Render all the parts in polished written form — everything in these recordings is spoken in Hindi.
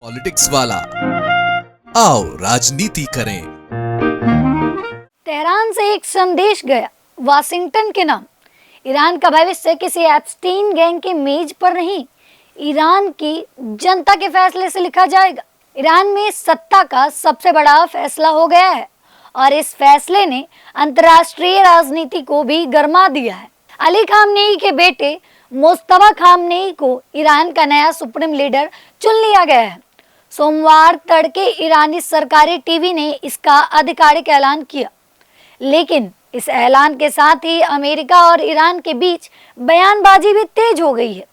पॉलिटिक्स वाला, आओ राजनीति करें। तेहरान से एक संदेश गया वाशिंगटन के नाम। ईरान का भविष्य किसी एप्स्टीन गैंग के मेज पर नहीं, ईरान की जनता के फैसले से लिखा जाएगा। ईरान में सत्ता का सबसे बड़ा फैसला हो गया है और इस फैसले ने अंतर्राष्ट्रीय राजनीति को भी गरमा दिया है। अली खामनेई के बेटे मुस्तफा खामनेई को ईरान का नया सुप्रीम लीडर चुन लिया गया है। सोमवार तड़के ईरानी सरकारी टीवी ने इसका आधिकारिक ऐलान किया, लेकिन इस ऐलान के साथ ही अमेरिका और ईरान के बीच बयानबाजी भी तेज हो गई है,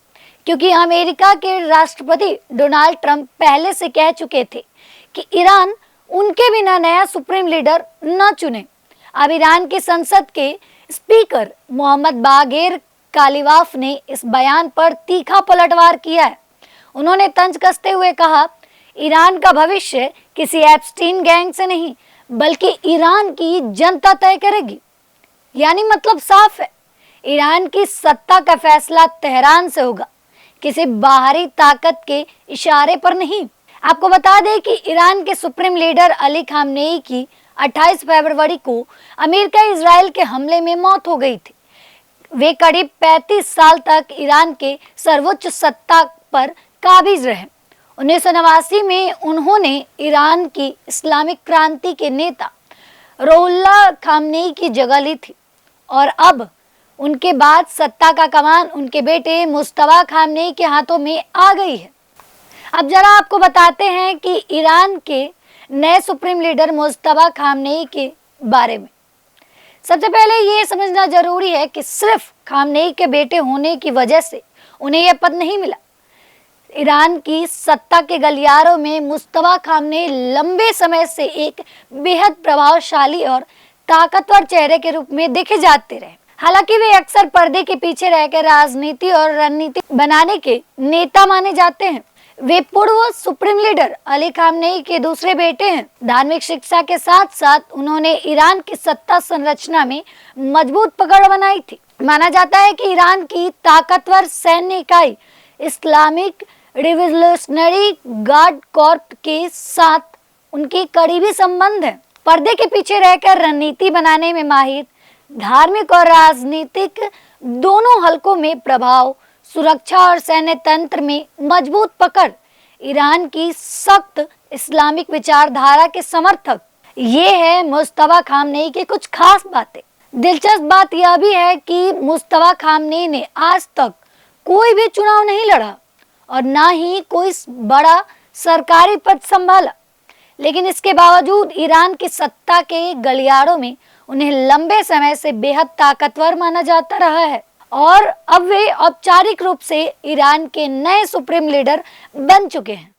क्योंकि अमेरिका के राष्ट्रपति डोनाल्ड ट्रंप पहले से कह चुके थे कि ईरान उनके बिना नया सुप्रीम लीडर न चुने। अब ईरान की संसद के स्पीकर मोहम्मद बागेर कालिबाफ ने इस बयान पर तीखा पलटवार किया है। उन्होंने तंज कसते हुए कहा, ईरान का भविष्य किसी एप्स्टीन गैंग से नहीं बल्कि ईरान की जनता तय करेगी। यानी मतलब साफ है, ईरान की सत्ता का फैसला तेहरान से होगा, किसी बाहरी ताकत के इशारे पर नहीं। आपको बता दें कि ईरान के सुप्रीम लीडर अली खामनेई की 28 फरवरी को अमेरिका इजराइल के हमले में मौत हो गई थी। वे करीब 35 साल तक ईरान के सर्वोच्च सत्ता पर काबिज रहे। 1989 में उन्होंने ईरान की इस्लामिक क्रांति के नेता रुहुल्लाह खामनेई की जगह ली थी और अब उनके बाद सत्ता का कमान उनके बेटे मुस्तफा खामनेई के हाथों में आ गई है। अब जरा आपको बताते हैं कि ईरान के नए सुप्रीम लीडर मुस्तफा खामनेई के बारे में। सबसे पहले ये समझना जरूरी है कि सिर्फ खामनेई के बेटे होने की वजह से उन्हें यह पद नहीं मिला। ईरान की सत्ता के गलियारों में मुस्तफा खामनेई लंबे समय से एक बेहद प्रभावशाली और ताकतवर चेहरे के रूप में देखे जाते रहे। हालांकि वे अक्सर पर्दे के पीछे रहकर राजनीति और रणनीति बनाने के नेता माने जाते हैं। वे पूर्व सुप्रीम लीडर अली खामनेई के दूसरे बेटे हैं। धार्मिक शिक्षा के साथ साथ उन्होंने ईरान की सत्ता संरचना में मजबूत पकड़ बनाई थी। माना जाता है कि ईरान की ताकतवर सैन्य इकाई इस्लामिक रिवोल्यूशनरी गार्ड कॉर्प के साथ उनके करीबी संबंध है। पर्दे के पीछे रहकर रणनीति बनाने में माहिर, धार्मिक और राजनीतिक दोनों हलकों में प्रभाव, सुरक्षा और सैन्य तंत्र में मजबूत पकड़, ईरान की सख्त इस्लामिक विचारधारा के समर्थक। ये है मुस्तफा खामनेई की कुछ खास बातें। दिलचस्प बात यह भी है कि मुस्तफा खामनेई ने आज तक कोई भी चुनाव नहीं लड़ा और ना ही कोई बड़ा सरकारी पद संभाला, लेकिन इसके बावजूद ईरान की सत्ता के गलियारों में उन्हें लंबे समय से बेहद ताकतवर माना जाता रहा है और अब वे औपचारिक रूप से ईरान के नए सुप्रीम लीडर बन चुके हैं।